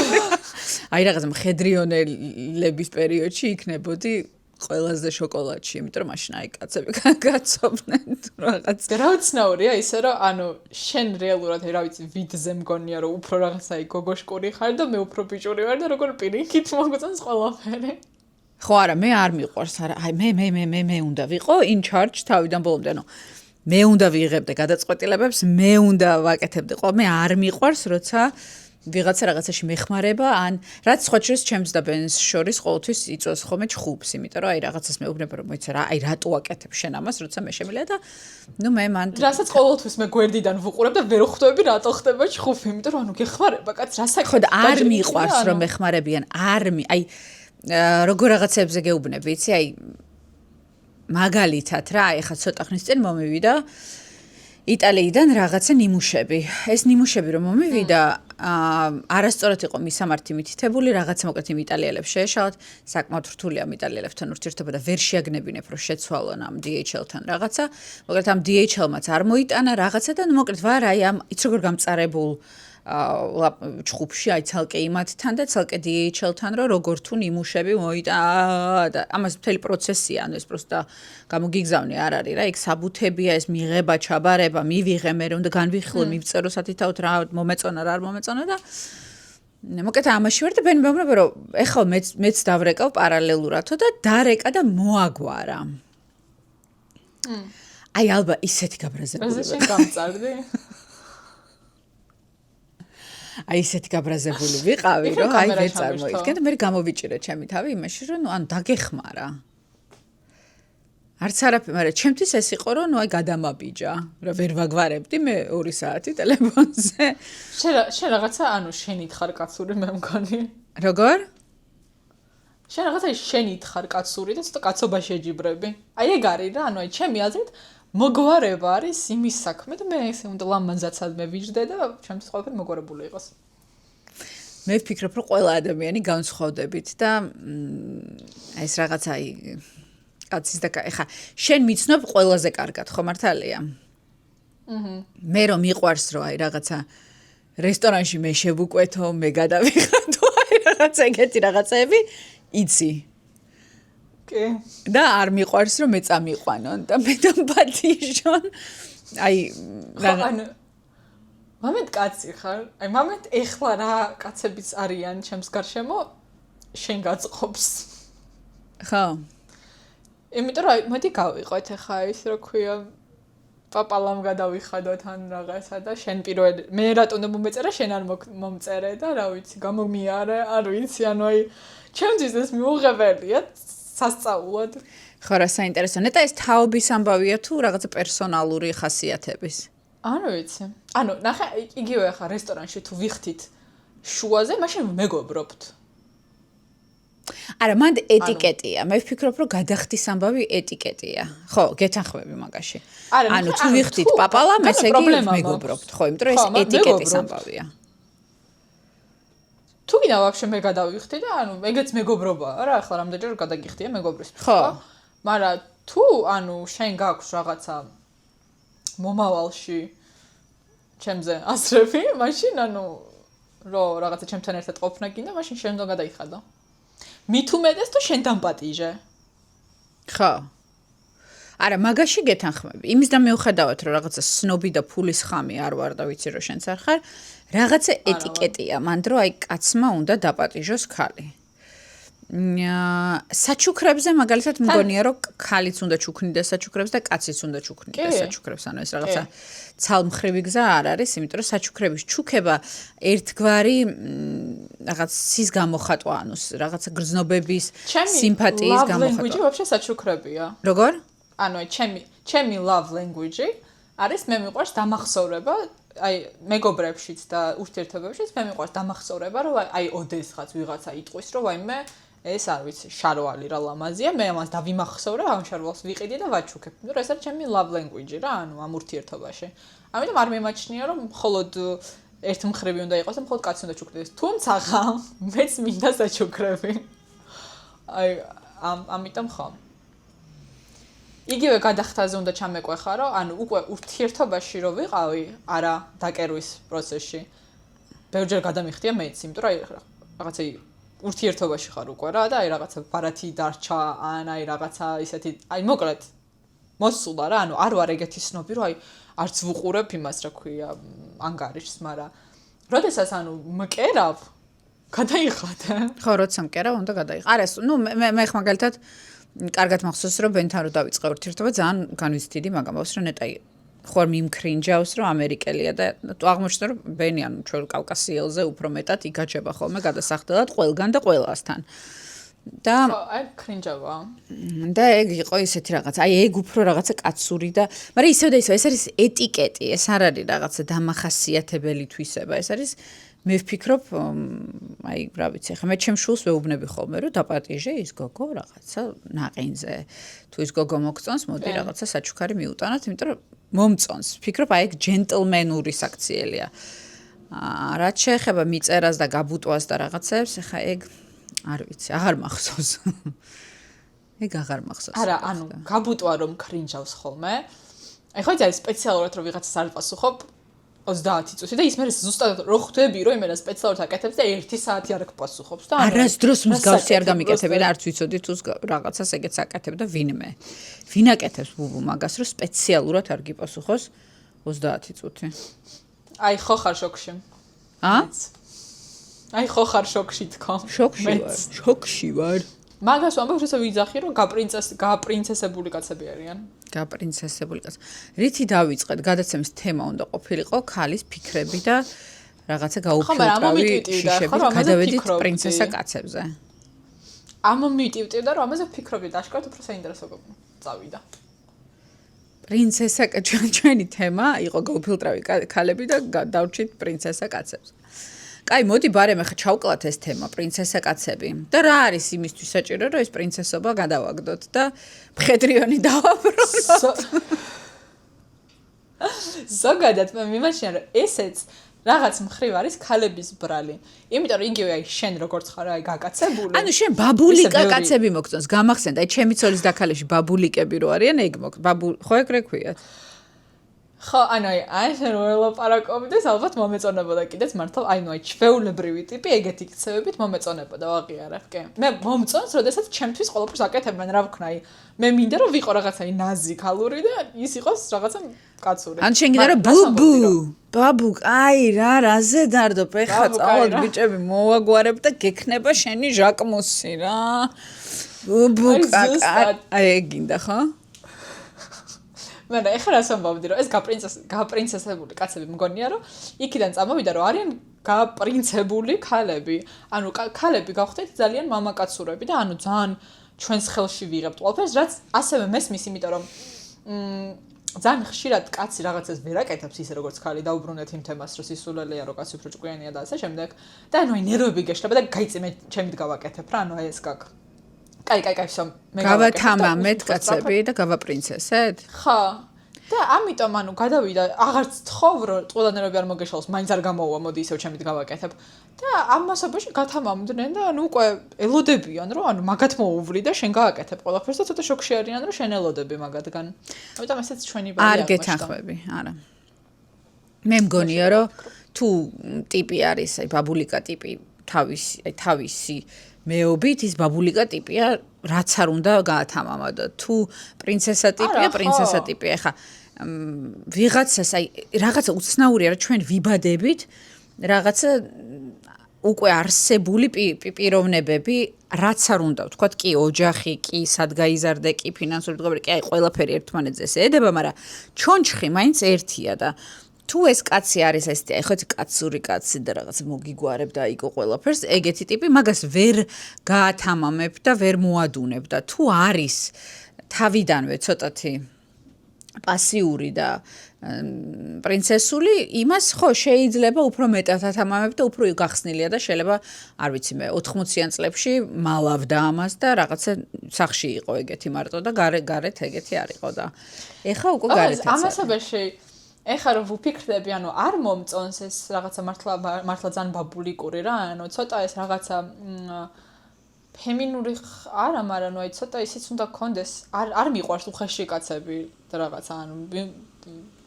აი რაღაცა მხედრიონელების პერიოდში იქნებოდი ყველაზე შოკოლადში, იმიტომ რომ მაშინ აი კაცები გაცობდნენ რაღაც. რა უცნაურია ისე რომ ანუ შენ რეალურად რა ვიცი ვიდზე მგონია რომ უფრო რაღაცა აი გოგოშკური ხარ და მე უფრო ბიჭური ვარ და როგორ პირიქით მოგწონს ყველაფერი. ხო არა მე არ მიყვარს არა აი მე უნდა ვიყო in charge თავიდან ბოლომდე ანუ მე უნდა ვიღებდე გადაწყვეტილებებს, მე უნდა ვაკეთებდე ყო, მე არ მიყვარს, როცა ვიღაცა რაღაცაში მეხმარება, ან რაც სხვა შორის ჩემს და ბენს შორის ყოველთვის იწვევს ხოლმე ჩხუბს, იმიტომ რომ აი რაღაცას მეუბნება რომ მოიცა რა, აი რატო აკეთებ შენ ამას, როცა მე შემიძლია და ნუ მე მან რასაც ყოველთვის მე გვერდიდან ვუყურებ და ვერ ხვდები რატო ხდება ჩხუბი, იმიტომ რომ ანუ გეხმარება კაც რასაკეთებ. ხო და არ მიყვარს რომ მეხმარებიან, აი როგორ რაღაცებზე გეუბნები, იცი, აი მაგალითად რა, ეხლა ცოტა ხნის წინ მომივიდა იტალიიდან რაღაცა ნიმუშები. ეს ნიმუშები რომ მომივიდა, არასწორად იყო მისამართი მითითებული, რაღაცა მოკლედ იმ იტალიელებს შეეშალათ, საკმაოდ რთულია ამ იტალიელებთან ურთიერთობა და ვერ შეაგნებინებ რომ შეცვალონ ამ DHL-თან რაღაცა. მოკლედ ამ DHL-მაც არ მოიტანა რაღაცა და მოკლედ ვარ აი ამ იც როგორ გამწარებულ ჩხუბში აი ცალკე იმათთან და ცალკე DHL-თან რომ როგორ თუ ნიმუშები მოიტანა და ამას მთელი პროცესია, ანუ ეს პროსტა გამოგიგზავნე არ არის რა, იქ საბუთებია, ეს მიღება, ჩაბარება, მივიღე მე რომ და განვიხილო, მივწერო სათითაოდ რა მომეწონა რა არ მომეწონა და მოკლედ ამაში ვარ და ბენ მეუბნება რომ ეხლა მეც დავრეკავ პარალელურადო და დარეკა და მოაგვარა. აი ალბათ ისეთი გაბრაზებული. ეს შენ გამწარდი? აი ესეთი გაბრაზებული ვიყავი, რომ აი ვერ წარმოიდგენ და მე გამოვიჭირე ჩემი თავი იმაში, რომ ნუ ან დაგეხმარა. არც არაფერი, მაგრამ ჩემთვის ეს იყო, რომ ნუ აი გადამაბიჯა, რომ ვერ ვაგვარებდი მე 2 საათი ტელეფონზე. შენ რაღაცა ანუ შენით ხარ კაცური მე მგონი. როგორ? შენ რაღაცა შენით ხარ კაცური და ცოტა კაცობა შეჯიბრები. აი ეგ არის რა, ანუ აი ჩემი აზრით მოგვარება არის იმის საქმე და მე ესე უნდა ლამაზად მე ვიждდე და ჩემთვის ყველაფერი მოგვარებული იყოს. მე ვფიქრობ, რომ ყველა ადამიანი განსხვავდებით და ეს რაღაცა აი კაცის და ეხა შენ მიცნობ ყველაზე კარგად, ხო მართალია? მე რომ მიყვარს რომ აი რაღაცა რესტორანში მე შევუკვეთო, მე გადავიხადო, აი რაღაცა ეგეთი რაღაცები, იცი. და არ მიყვარს რომ მე წამიყვანონ და მე დამბადიშონ. აი მომენტ კაცი ხარ? აი მომენტ ეხლა რა კაცებიც არიან ჩემს გარშემო შენ გაწყობს. ხო. იმიტომ რომ აი მოდი გავიყოთ ახლა ის რო ქვია პაპალამ გადავიხადოთ ან რაღაცა და შენ პირველ მე რატო უნდა მომეწერა შენ არ მომწერე და რა ვიცი გამომიარე არ ვიცი ანუ აი ჩემთვის ეს მიუღებელია სასწაულად. ხო რა საინტერესო. ნეტა ეს თაობის ამბავია თუ რაღაცა პერსონალური ხასიათების? ანუ ვიცი. ანუ ნახე იგივე ხა რესტორანში თუ ვიხდით შუაზე, მაშინ მეგობრობთ. არა, მანდ ეტიკეტია. მე ვფიქრობ, რომ გადახდის ამბავი ეტიკეტია. ხო, გეთანხმები მაგაში. ანუ თუ ვიხდით პაპალამ, ესე იგი მეგობრობთ, ხო, იმიტომ რომ ეს ეტიკეტის ამბავია. თუ გინდა ვაფშე მე გადავიხდი და ანუ ეგეც მეგობრობაა რა, ახლა რამდენჯერ გადაგიხდია მეგობრისთვის. ხო. მაგრამ თუ ანუ შენ გაქვს რაღაცა მომავალში ჩემზე ასრები, მაშინ ანუ რომ რაღაცა ჩემთან ერთად ყოფნა გინდა, მაშინ შენ უნდა გადაიხადო. მით უმეტეს თუ შენ დამპატიჟე. ხო. არა, მაგაში გეთანხმები. იმის და მიუხედავად, რომ რაღაცა სნობი და ფულის ხამი არ ვარ და ვიცი რომ შენც არ ხარ, რაღაცა ეტიკეტია, მანდ რომ აი კაცმა უნდა დაპატიჟოს ქალი. საჩუქრებზე მაგალითად მგონია რომ ქალიც უნდა ჩუქნიდეს საჩუქრებს და კაციც უნდა ჩუქნიდეს საჩუქრებს, ანუ ეს რაღაცა ცალმხრივი გზა არ არის, იმიტომ რომ საჩუქრების ჩუქება ერთგვარი რაღაც სის გამოხატვა, ანუ რაღაცა გრძნობების, სიმპათიის გამოხატვა. Love language გამოხატვა. ვაფშე საჩუქრებია. როგორ? ანუ ჩემი love language არის მე მიყვარს დამახსოვრება, აი მეგობრებშიც და ურთიერთობებშიც მე მიყვარს დამახსოვრება, რომ აი ოდესღაც ვიღაცა იტყვის, რომ ვაიმე ეს არ ვიცი, შარვალი რა ლამაზია, მე ამას დავიმახსოვრე, ამ შარვალს ვიყიდი და ვაჩუქებ. ნუ ეს არის ჩემი love language რა, ანუ ამ ურთიერთობაში. ამიტომ არ მიმაჩნია, რომ მხოლოდ ერთ მხრივი უნდა იყოს და მხოლოდ კაცი უნდა ჩუქდეს. თუმცა მეც მინდა საჩუქრები. აი ამიტომ ხო. იგივე გადახდაზე უნდა ჩამეყვეხა, რომ ანუ უკვე ურთიერთობაში რო ვიყავი, არა დაკერვის პროცესში. ბევრჯერ გადამიხდია მეც, იმიტომ რომ აი რაღაცა ურთიერთობაში ხარ უკვე რა და აი რაღაცა ბარათი დარჩა, ან აი რაღაცა ისეთი, აი მოკლედ მოსულა რა, ანუ არ ვარ ეგეთი სნობი, რომ აი არც ვუყურებ იმას, რა ქვია, ანგარიშს, მაგრამ როდესაც ანუ მკერავ, გადაიხადე. ხო, როცა მკერავ, უნდა გადაიხადე. არა, ნუ მე მაგალითად კარგად მახსოვს, რომ ბენთან რო დავიწყე ურთიერთობა, ძალიან განვიცდიდი მაგამავს, რომ ნეტა ხوار მიმქრინჯავს, რომ ამერიკელია და თუ აღმოჩნდა, რომ ბენი ანუ ჩვენ კავკასიელზე უფრო მეტად იგაჩება ხოლმე გადასახდელად ყველგან და ყველასთან. და აი ქრინჯავა. და ეგ იყო ისეთი რაღაც, აი ეგ უფრო რაღაცა კაცური და, მაგრამ ისევ და ისევ ეს არის ეტიკეტი, ეს არ არის რაღაცა დამახასიათებელი თვისება, ეს არის მე ვფიქრობ, აი, რა ვიცი, ხა მე ჩემ შულს ვეუბნები ხოლმე, რომ დაპატიჟე ის გოგო რაღაცა ნაყინზე. თუ ის გოგო მოგწონს, მოდი რაღაცა საჩუქარი მიუტანოთ, იმიტომ რომ მომწონს. ვფიქრობ, აი ეგ ჯენტლმენური საქციელია. რაც შეეხება მიწერას და გაბუტვას და რაღაცებს, ხა ეგ არ ვიცი, აღარ მახსოვს. ეგ აღარ მახსოვს. არა, ანუ გაბუტვა რომ ქრინჯავს ხოლმე. აი ხო იცი სპეციალურად რომ ვიღაცას არ პასუხობ 30 წუთი და ის მე ზუსტად რო ხვდები რომ იმენა სპეციალურად აკეთებს და 1 საათი არ გპასუხობს და არასდროს მსგავსი არ გამიკეთები და არც ვიცოდი თუ რაღაცას ეგეც აკეთებ და ვინმე. ვინ აკეთებს ბუბუ მაგას რომ სპეციალურად არ გიპასუხოს 30 წუთი. აი ხო ხარ შოქში. აი ხო ხარ შოქში თქო. შოქში ვარ. მაგას ვამბობ, რომ ვიძახი რომ გაპრინცესებული კაცები არიან. გაპრინცესებული კაცი. რითი დავიწყეთ? გადაცემის თემა უნდა ყოფილიყო ქალის ფიქრები და რაღაცა გაუფილტრავი შიშები. გადავედით პრინცესა კაცებზე. ამ მიტივტივდა რომ ამაზე ვფიქრობდი და აშკარად უფრო საინტერესო წავიდა. პრინცესა ჩვენი თემა იყო გაუფილტრავი ქალები და დავრჩით პრინცესა კაცებზე. კაი, მოდი ბარემ ახლა ჩავკლათ ეს თემა, პრინცესა კაცები. და რა არის იმისთვის საჭირო, რომ ეს პრინცესობა გადავაგდოთ და მხედრიონი დავაბრუნოთ? ზოგადად მე მიმაჩნია, რომ ესეც რაღაც მხრივ არის ქალების ბრალი. იმიტომ რომ იგივე აი შენ როგორც ხარ აი გაკაცებული. ანუ შენ ბაბულიკა კაცები მოგწონს, გამახსენდა, აი ჩემი ცოლის დაქალებში ბაბულიკები რო არიან, ეგ ხო ეგრე ქვიათ. ხო, ანუ აი რო ელაპარაკობდეს, ალბათ მომეწონებოდა კიდეც მართლა, ანუ აი ჩვეულებრივი ტიპი ეგეთი ქცევებით მომეწონებოდა, ვაღიარებ, კი. მე მომწონს, როდესაც ჩემთვის ყველაფერს აკეთებენ, რა ვქნა, აი მე მინდა რომ ვიყო რაღაცა ნაზი ქალური და ის იყოს რაღაცა კაცური. ან შენ გინდა რომ ბაბუ, აი რაზე დარდო ფეხა წავალ ბიჭები მოვაგვარებ და გექნება შენი ჟაკმუსი რა. ბუბუ, აი ეგ გინდა ხო? მე ეხლა რას ამბობდი რომ ეს გაპრინცესებული კაცები მგონია რომ იქიდან წამოვიდა რომ არიან გაპრინცებული ქალები. ანუ ქალები გავხდეთ ძალიან მამაკაცურები და ანუ ძალიან ჩვენს ხელში ვიღებთ ყველაფერს, რაც ასევე მესმის, იმიტომ რომ ძალიან ხშირად კაცი რაღაცას ვერ აკეთებს ისე როგორც ქალი დაუბრუნდეთ იმ თემას რომ სისულელეა რომ კაცი უფრო ჭკვიანია და ასე შემდეგ და ანუ ნერვები გეშლება და გაიწე მე ჩემით გავაკეთებ რა ანუ აი ეს გაკ კაი всё მე გავათამამეთ კაცები და გავაპრინცესეთ ხა და ამიტომ ანუ გადავიდა აღარც თხოვ რომ ყველანაირები არ მოგეშალოს მაინც არ გამოუვა მოდი ისევ ჩემით გავაკეთებ და ამ მასობაში გათამამდნენ და ანუ უკვე ელოდებიან რომ ანუ მაგათ მოუვლი და შენ გააკეთებ ყველაფერს და ცოტა შოქში არიან რომ შენ ელოდები მაგათგან ამიტომ ესეც ჩვენი ბალია არ გეთანხმები არა მე მგონია რომ თუ ტიპი არის აი ბაბულიკა ტიპი თავისი მეობით ის ბაბულიკა ტიპია რაც არ უნდა გაათამამადო თუ პრინცესა ტიპია პრინცესა ტიპია ხა ვიღაცას აი რაღაცა უცნაურია რომ ჩვენ ვიბადებით რაღაცა უკვე არსებული პიროვნებები რაც არ უნდა ვთქვათ კი ოჯახი კი სადგაიზარდე კი ფინანსური მდგომარეობა კი აი ყველაფერი ერთმანეთზე ედება მაგრამ ჩონჩხი მაინც ერთია და თუ ეს კაცი არის ესეთი აი ხო კაცური კაცი და რაღაც მოგიგوارებ და აიგო ყველაფერს ეგეთი ტიპი მაგას ვერ გაათამამებ და ვერ მოადუნებ და თუ არის თავიდანვე ცოტათი პასიური და პრინცესული იმას ხო შეიძლება უფრო მეტად ათამამებ და უფრო გახსნილია და შეიძლება არ ვიცი მე 80-იან წლებში მალავდა ამას და რაღაცა სახში იყო ეგეთი მარტო და გარეთ ეგეთი არ იყო და ეხა უკვე გარეთაც ამასობაში ეხლა რომ ვფიქრდები, ანუ არ მომწონს ეს რაღაცა მართლა ძალიან ბაბულიკური რა, ანუ ცოტა ეს რაღაცა ფემინური არა, მაგრამ ნუ აი ცოტა ისიც უნდა გქონდეს, არ მიყვარს უხეში კაცები და რაღაცა, ანუ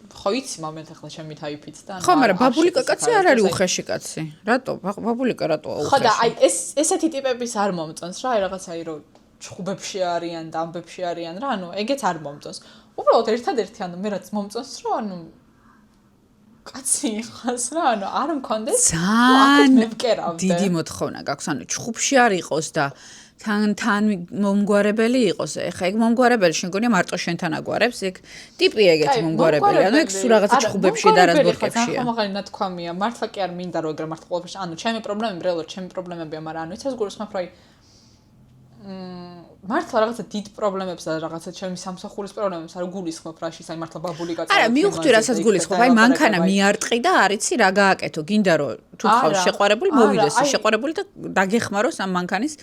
ხო იცი მომენტ ახლა ჩემი თაიფიც და ხო, მაგრამ ბაბულიკა კაცი არ არის უხეში კაცი. რატო? ბაბულიკა რატოა უხეში? ხო და აი ესეთი ტიპების არ მომწონს რა, აი რაღაცა აი რომ ჩხუბებში არიან და ამბებში არიან რა, ანუ ეგეც არ მომწონს. უბრალოდ ერთადერთი ანუ მე რაც მომწონს რომ ანუ კაცი ხას რა, ანუ არ მქონდეს, ძალიან დიდი მოთხოვნა გაქვს, ანუ ჩხუბში არ იყოს და თან მომგვარებელი იყოს. ეხა ეგ მომგვარებელი შენ გონია მარტო შენთან აგვარებს, ეგ ტიპი ეგეთი მომგვარებელი, ანუ ეგ სულ რაღაცა ჩხუბებში და რაზბურგებშია. ხო, მაგარი ნათქვამია, მართლა კი არ მინდა რომ ეგრე მართლა ყველაფერში, ანუ ჩემი პრობლემები რეალურად ჩემი პრობლემებია, მაგრამ ანუ იცას გულისხმობ რომ აი მართლა რაღაცა დიდ პრობლემებს და რაღაცა ჩემი სამსახურის პრობლემებს არ გულისხმობ რაშიც აი მართლა ბაბული კაცი. არა, მივხვდი რასაც გულისხმობ, აი მანქანა მიარტყი და არიცი რა გააკეთო, გინდა რომ თუ ხავს შეყვარებული მოვიდეს შეყვარებული და დაგეხმაროს ამ მანქანის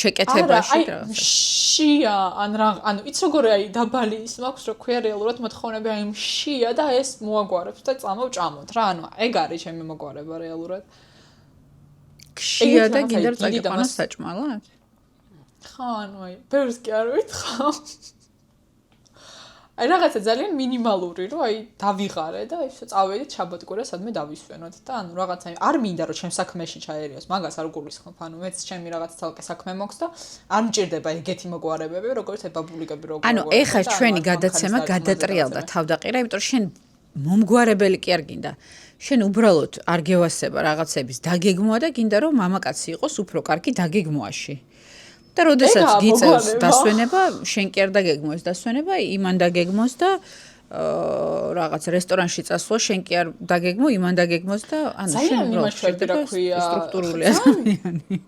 შეკეთებაში და შია ანუ იც როგორი აი დაბალი ის მაქვს რომ ქვია რეალურად მოთხოვნები აი შია და ეს მოაგვარებს და წამოვჭამოთ რა ანუ ეგ არის ჩემი მოგვარება რეალურად შია და გინდა რომ წაგიყვანოს საჭმელად ხო ანუ აი ბევრს კი არ ვითხავ აი რაღაცა ძალიან მინიმალური რომ აი დავიღარე და ისე წავედით შაბათ-კვირა სადმე დავისვენოთ და ანუ რაღაცა არ მინდა რომ ჩემ საქმეში ჩაერიოს მაგას არ გულისხმობ ანუ მეც ჩემი რაღაც თალკე საქმე მოქვს და არ მჭირდება ეგეთი მოგვარებები როგორც აი ბაბულიკები როგორ ანუ ეხა ჩვენი გადაცემა გადატრიალდა თავდაყირა იმიტომ რომ შენ მომგვარებელი კი არ გინდა შენ უბრალოდ არ გევასება რაღაცების დაგეგმვა და გინდა რომ მამაკაცი იყოს უფრო კარგი დაგეგმვაში და როდესაც გიწევს დასვენება, შენ კი არ დაგეგმოს დასვენება, იმან დაგეგმოს და რაღაც რესტორანში წასვლა, შენ კი არ დაგეგმო, იმან დაგეგმოს და ანუ შენ სტრუქტურული ადამიანი.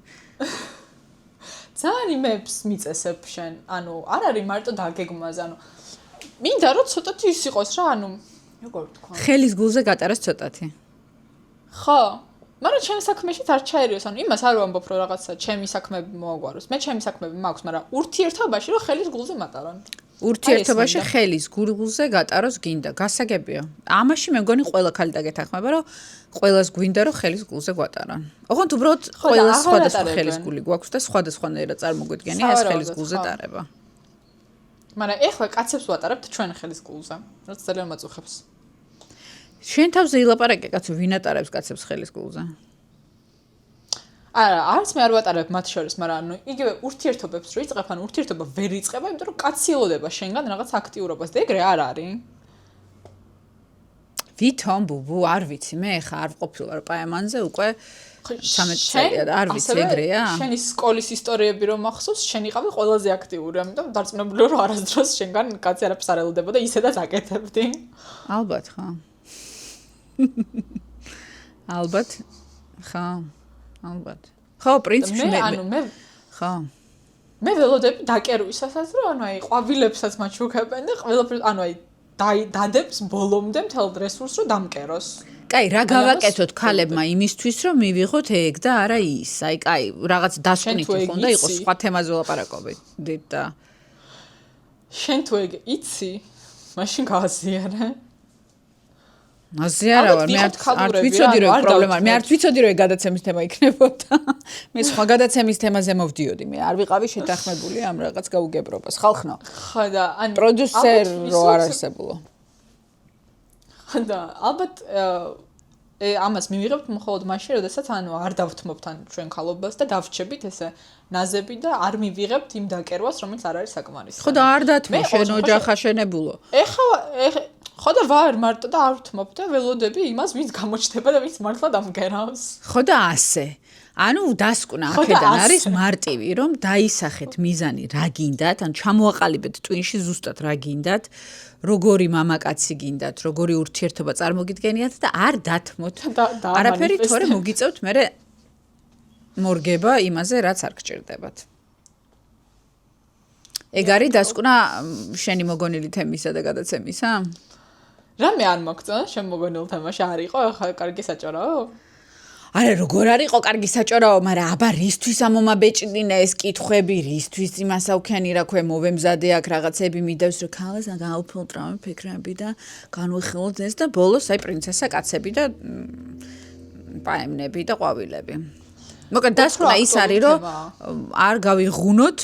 ძალიან იმებს მიწესებ შენ, ანუ არ არის მარტო დაგეგმვაზე, ანუ მინდა რომ ცოტათი ის იყოს რა, ანუ როგორ ვთქვა. ხელის გულზე გატაროს ცოტათი. ხო მაგრამ ჩემი საქმეშიც არ ჩაერიოს, ანუ იმას არ ვამბობ, რომ რაღაცა ჩემი საქმეები მოაგვაროს. მე ჩემი საქმეები მაქვს, მაგრამ ურთიერთობაში რომ ხელის გულზე მატარონ. ურთიერთობაში ხელის გულზე გატაროს გინდა, გასაგებია. ამაში მე მგონი ყველა ქალი დაგეთანხმება, რომ ყველას გვინდა რომ ხელის გულზე გვატარონ. ოღონდ უბრალოდ ყველა სხვადასხვა ხელის გული გვაქვს და სხვადასხვანაირად წარმოგვიდგენია ეს ხელის გულზე ტარება. მაგრამ ეხლა კაცებს ვატარებთ ჩვენ ხელის გულზე, რაც ძალიან მაწუხებს. შენ თავზე ილაპარაკე კაცო ვინ ატარებს კაცებს ხელის გულზე? არა, არც მე არ ვატარებ მათ შორის, მაგრამ ანუ იგივე ურთიერთობებს რო იწყებ, ანუ ურთიერთობა ვერ იწყება, იმიტომ რომ კაცი ელოდება შენგან რაღაც აქტიურობას და ეგრე არ არის. ვითომ ბუბუ, არ ვიცი, მე ხა არ ვყოფილა რომ პაემანზე უკვე 13 წელია და არ ვიცი ეგრეა. შენი სკოლის ისტორიები რომ მახსოვს, შენ იყავი ყველაზე აქტიური, ამიტომ დარწმუნებული რომ არასდროს შენგან კაცი არაფერს არ ელოდებოდა, ისედაც აკეთებდი. ალბათ ხო. ალბათ ხო ალბათ ხო პრინციპში მე ანუ მე ხო მე ველოდები დაკერვისასაც რომ ანუ აი ყვავილებსაც მაჩუქებენ და ყველაფერს ანუ აი დადებს ბოლომდე მთელ რესურსს რომ დამკეროს. კაი, რა გავაკეთოთ ქალებმა იმისთვის, რომ მივიღოთ ეგ და არა ის. აი, კაი, რაღაც დასკვნითი ხონდა იყოს სხვა თემაზე ვლაპარაკობდით და შენ თუ ეგ იცი, მაშინ გააზიარე. აზიარა ვარ, მე არ ვიცოდი რომ პრობლემა, მე არ ვიცოდი რომ ეგ გადაცემის თემა იქნებოდა. მე სხვა გადაცემის თემაზე მოვდიოდი, მე არ ვიყავი შეთანხმებული ამ რაღაც გაუგებრობას. ხალხნო. ხო და ან პროდიუსერ რო არ არსებულო. ხო და ალბათ ამას მივიღებთ მხოლოდ მაშინ, როდესაც ანუ არ დავთმობთ ან ჩვენ ხალობას და დავრჩებით ესე ნაზები და არ მივიღებთ იმ დაკერვას, რომელიც არ არის საკმარისი. ხო და არ დათმო შენ ოჯახა შენებულო. ხო და ვარ მარტო და არ ვთმობ და ველოდები იმას, ვინც გამოჩნდება და ვინც მართლა დამგერავს. ხო და ასე. ანუ დასკვნა აქედან არის მარტივი, რომ დაისახეთ მიზანი რა გინდათ, ან ჩამოაყალიბეთ ტვინში ზუსტად რა გინდათ, როგორი მამაკაცი გინდათ, როგორი ურთიერთობა წარმოგიდგენიათ და არ დათმოთ. არაფერი თორე მოგიწევთ მე მორგება იმაზე, რაც არ გჭირდებათ. ეგ არის დასკვნა შენი მოგონილი თემისა და გადაცემისა? რამე არ მოგწონა შენ მოგონილ თემაში არ იყო, ახლა კარგი საჭარაო? არა, როგორ არ იყო კარგი საჭარაო, მაგრამ აბა რისთვის ამომაბეჭდინა ეს კითხვები, რისთვის იმას აუქენი რა ქვე მოვემზადე აქ რაღაცები მიდევს რომ ქალას გაუფილტრავე ფიქრები და განვიხილოთ ეს და ბოლოს აი პრინცესა კაცები და პაემნები და ყვავილები. მოკლედ დასკვნა ის არის რომ არ გავიღუნოთ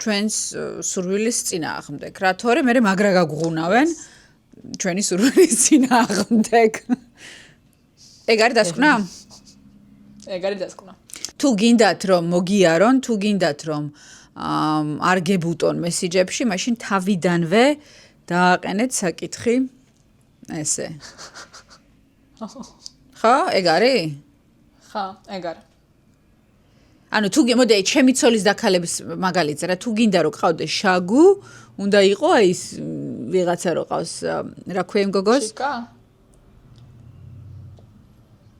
ჩვენს სურვილის წინააღმდეგ. რა თორე მე მაგრა გაგღუნავენ ჩვენი სურვილის წინააღმდეგ. ეგ არის დასკვნა? ეგ არის დასკვნა. თუ გინდათ რომ მოგიარონ, თუ გინდათ რომ არ გებუტონ მესიჯებში, მაშინ თავიდანვე დააყენეთ საკითხი ესე. ხო, ეგ არის? ხო, ეგ არის. ანუ თუ მოდი ჩემი ცოლის დაქალების მაგალითზე რა თუ გინდა რომ ყავდეს შაგუ, უნდა იყო აი ის ვიღაცა რო ყავს რა ქვია იმ გოგოს? ჩიკა?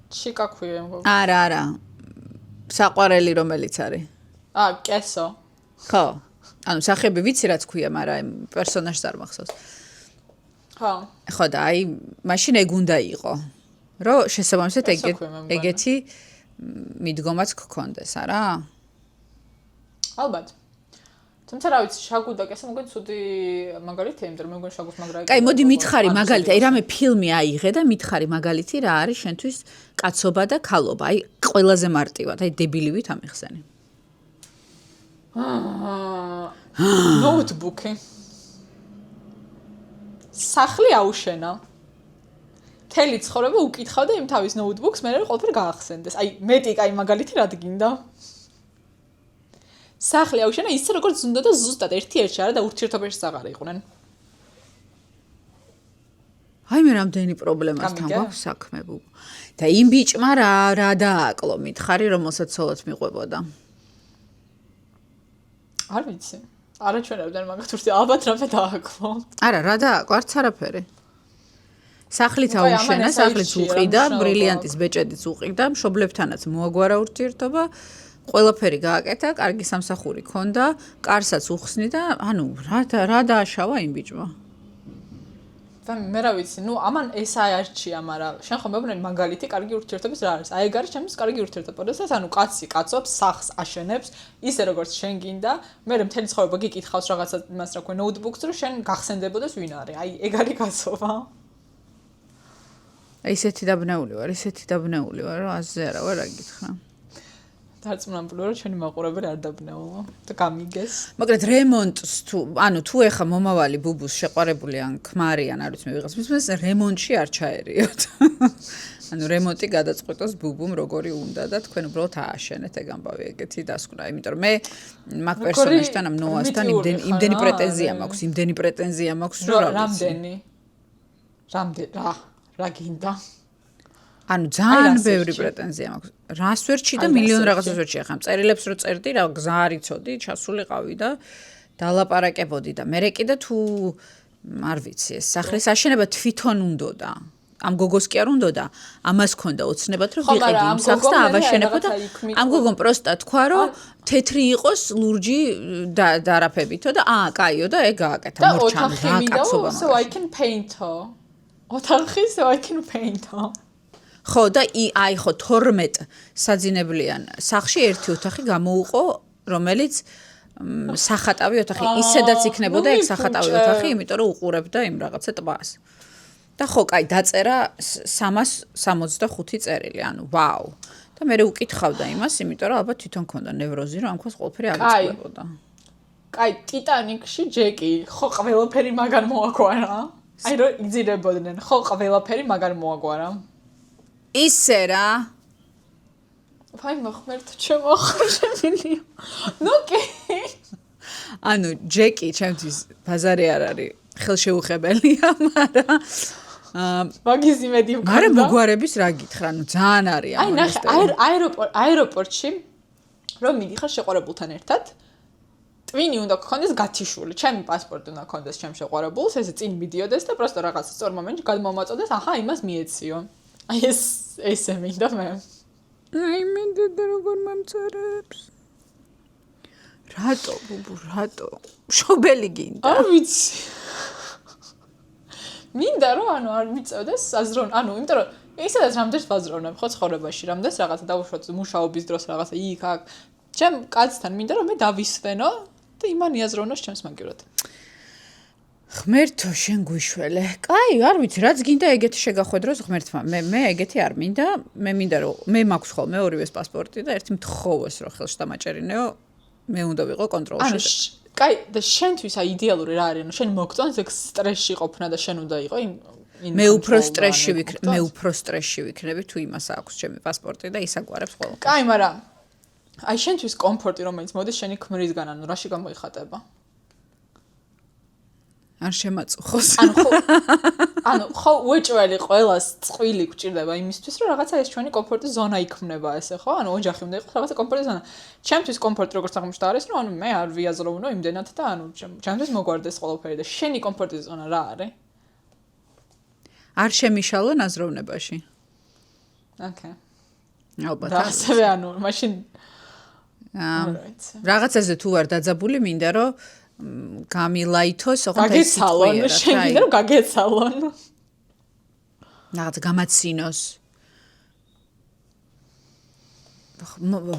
ჩიკა ქვია იმ გოგოს. არა. საყვარელი რომელიც არის. კესო. ხო. ანუ სახები ვიცი რაც ქვია, მაგრამ იმ პერსონაჟს არ მახსოვს. ხო. ხო და აი მაშინ ეგ უნდა იყო. რომ შესაბამისად ეგეთი მიდგომაც გქონდეს, არა? ალბათ. თუმცა რა ვიცი, შაგუ და კესო მგონი ცუდი მაგალითია, იმიტომ რომ მე მგონი შაგუს მაგრა კაი, მოდი მითხარი მაგალითი, აი რამე ფილმი აიღე და მითხარი მაგალითი რა არის შენთვის კაცობა და ქალობა, აი ყველაზე მარტივად, აი დებილივით ამიხსენი. ნოუთბუქი. სახლი აუშენა. მთელი ცხოვრება უკითხავდა იმ თავის ნოუთბუქს, მე ყველაფერი გაახსენდეს. აი მეტი კაი მაგალითი რა დგინდა? სახლი აუშენა ისე როგორც უნდა და ზუსტად ერთ-ერთი არა და ურთიერთობაშიც აღარ იყვნენ. აი მე რამდენი პრობლემასთან გვაქვს საქმე ბუბო. და იმ ბიჭმა რა დააკლო მითხარი, რომელსაც ცოლად მიყვებოდა. არ ვიცი. არა ჩვენებდნენ მაგათ ურთი ალბათ რამე დააკლო. არა, რა დააკლო, არც არაფერი. სახლით აუშენა, სახლიც უყიდა, ბრილიანტის ბეჭედიც უყიდა, მშობლებთანაც მოაგვარა ურთიერთობა. ყველაფერი გააკეთა, კარგი სამსახური ქონდა, კარსაც უხსნი და ანუ რა დააშავა იმ ბიჭმა. და მე რა ვიცი, ნუ ამან ეს აარჩია, მაგრამ შენ ხომ მეგონა მაგალითი კარგი ურთიერთობის რა არის? აი ეგ არის ჩემს კარგი ურთიერთობა. როდესაც ანუ კაცი კაცობს, სახლს აშენებს, ისე როგორც შენ გინდა, მე მთელი ცხოვრება გიკითხავს რაღაცა იმას რა ქვია, ნოუთბუქს, რომ შენ გახსენდებოდეს ვინ არის. აი ეგ არის კაცობა. ისეთი დაბნეული ვარ, რომ აზზე არა ვარ რა გითხრა. დარწმუნებული ვარ, ჩვენი მაყურებელი არ დაბნეულო და გამიგეს. მაგრამ რემონტს თუ ეხა მომავალი ბუბუს შეყვარებული ან ქმარი ან არ ვიცი მე ვიღაც მის რემონტში არ ჩაერიოთ. ანუ რემონტი გადაწყვეტოს ბუბუმ როგორი უნდა და თქვენ უბრალოდ ააშენეთ ეგ ამბავი ეგეთი დასკვნა. იმიტომ რომ მე მაგ პერსონაჟთან ამ ნოასთან იმდენი პრეტენზია მაქვს, რომ რამდენი რა გინდა? ანუ ძალიან ბევრი პრეტენზია მაქვს. რას ვერჩი და მილიონ რაღაცას ვერჩი ახლა. წერილებს რო წერდი, რა გზა არ იცოდი, ჩასულიყავი და დალაპარაკებოდი და მე კიდე თუ არ ვიცი ეს სახლის აშენება თვითონ უნდოდა. ამ გოგოს კი არ უნდა და ამას ქონდა ოცნებად რომ ხო, მაგრამ ვიყიდი ამ იმ სახლს და გოგომ ავაშენებო და რაღაცა იქ მიყო. ამ გოგომ პროსტა თქვა რომ თეთრი იყოს ლურჯი დარაფებითო და კაიო და ეგ გააკეთა და მორჩანი ოთახი მინდა გააკაცობა so I can paint her. ოთახი so I can paint her. ხო და აი ხო 12 საძინებლიან სახლში ერთი ოთახი გამოუყო რომელიც სახატავი ოთახი ისედაც იქნებოდა ეგ სახატავი ოთახი იმიტომ რომ უყურებდა იმ რაღაცა ტბას და ხო კაი დაწერა 365 წერილი ანუ ვაუ და მე უკითხავდა იმას იმიტომ რომ ალბათ თვითონ ქონდა ნევროზი რომ ამ ხოს ყველაფერი აღიწყებოდა კაი ტიტანიკში ჯეკი ხო ყველაფერი მაგარ მოაგვარა აი რომ იძირებოდნენ ხო ყველაფერი მაგარ მოაგვარა ისე რა ვაი მოხმერთ ჩემო ხოშენილი ნუ კი ანუ ჯეკი ჩემთვის ბაზარი არ არის ხელშეუხებელია მაგრამ მაგის იმედი მქონდა მაგრამ მოგვარების რა გითხრა ნუ ძალიან არის აი ნახე აეროპორტში რომ მიდიხარ შეყვარებულთან ერთად ტვინი უნდა გქონდეს გათიშული ჩემი პასპორტი უნდა გქონდეს ჩემ შეყვარებულს ესე წინ მიდიოდეს და პროსტო რაღაცა სწორ მომენტში გადმომაწოდეს აჰა იმას მიეციო აი ესე მინდა მე აი მინდა და როგორ მომწერებს რატო ბუბუ რატო შობელი გინდა არ ვიცი მინდა რომ ანუ არ მიწევდეს აზრონ ანუ იმიტომ რომ ისედაც რამდენს ვაზროვნებ ხო ცხოვრებაში რამდენს რაღაცა დავუშვათ მუშაობის დროს რაღაცა იქ აქ ჩემ კაცთან მინდა რომ მე დავისვენო და იმან იაზროვნოს ჩემს მაგივრად ღმერთო შენ გვიშველე კაი არ ვიცი რაც გინდა ეგეთი შეგახვედროს ღმერთმა მე ეგეთი არ მინდა მე მინდა რომ მე მაქვს ხოლმე ორივეს პასპორტი და ერთი მთხოვოს რომ ხელში დამაჭერინეო მე უნდა ვიყო კონტროლში კაი და შენთვის აი იდეალური რა არის ანუ შენ მოგწონს ეგ სტრესში ყოფნა და შენ უნდა იყო მე უფრო სტრესში ვიქნები თუ იმას აქვს ჩემი პასპორტი და ისაგვარებს ყველაფერს კაი მაგრამ აი შენთვის კომფორტი რომელიც მოდის შენი ქმრისგან ანუ რაში გამოიხატება არ შემაწუხოს ანუ ხო უეჭველი ყველას წყვილი გვჭირდება იმისთვის რომ რაღაცა ეს ჩვენი კომფორტის ზონა იქმნება ესე ხო ანუ ოჯახი უნდა იყოს რაღაცა კომფორტის ზონა ჩემთვის კომფორტი როგორც აღმოჩნდა არის რომ ანუ მე არ ვიაზროვნო იმდენად და ანუ ჩემთვის მოგვარდეს ყველაფერი და შენი კომფორტის ზონა რა არის არ შემიშალო ნაზროვნებაში ოკეი ალბათ და ასევე ანუ მაშინ რაღაცაზე თუ არ დაძაბული მინდა რომ გამილაითოს ოღონდ ეს გაგეცალონ შენ მინდა რომ გაგეცალონ რაღაც გამაცინოს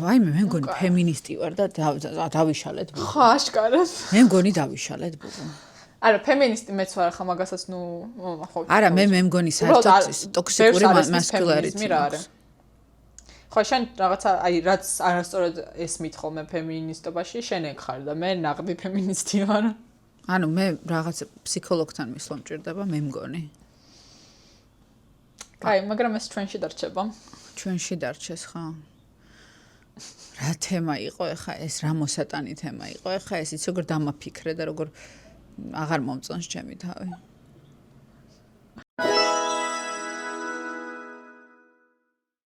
ვაი მე მგონი ფემინისტი ვარ და დავიშალეთ ბუბუ ხო აშკარად მე მგონი დავიშალეთ ბუბუ არა ფემინისტი მეც ვარ ხა მაგასაც ნუ ხო არა მე მგონი საერთოდ ტოქსიკური მასკულარიზმი რა არის ხო შენ რაღაცა აი რაც არასწორად ესმით ხოლმე ფემინისტობაში შენ ეგ ხარ და მე ნაღდი ფემინისტი ვარ ანუ მე რაღაც ფსიქოლოგთან მისვლა მჭირდება მე მგონი კაი მაგრამ ეს ჩვენში დარჩება ჩვენში დარჩეს ხო რა თემა იყო ეხა ეს რა მოსატანი თემა იყო ეხა ეს იცი როგორ დამაფიქრე და როგორ აღარ მომწონს ჩემი თავი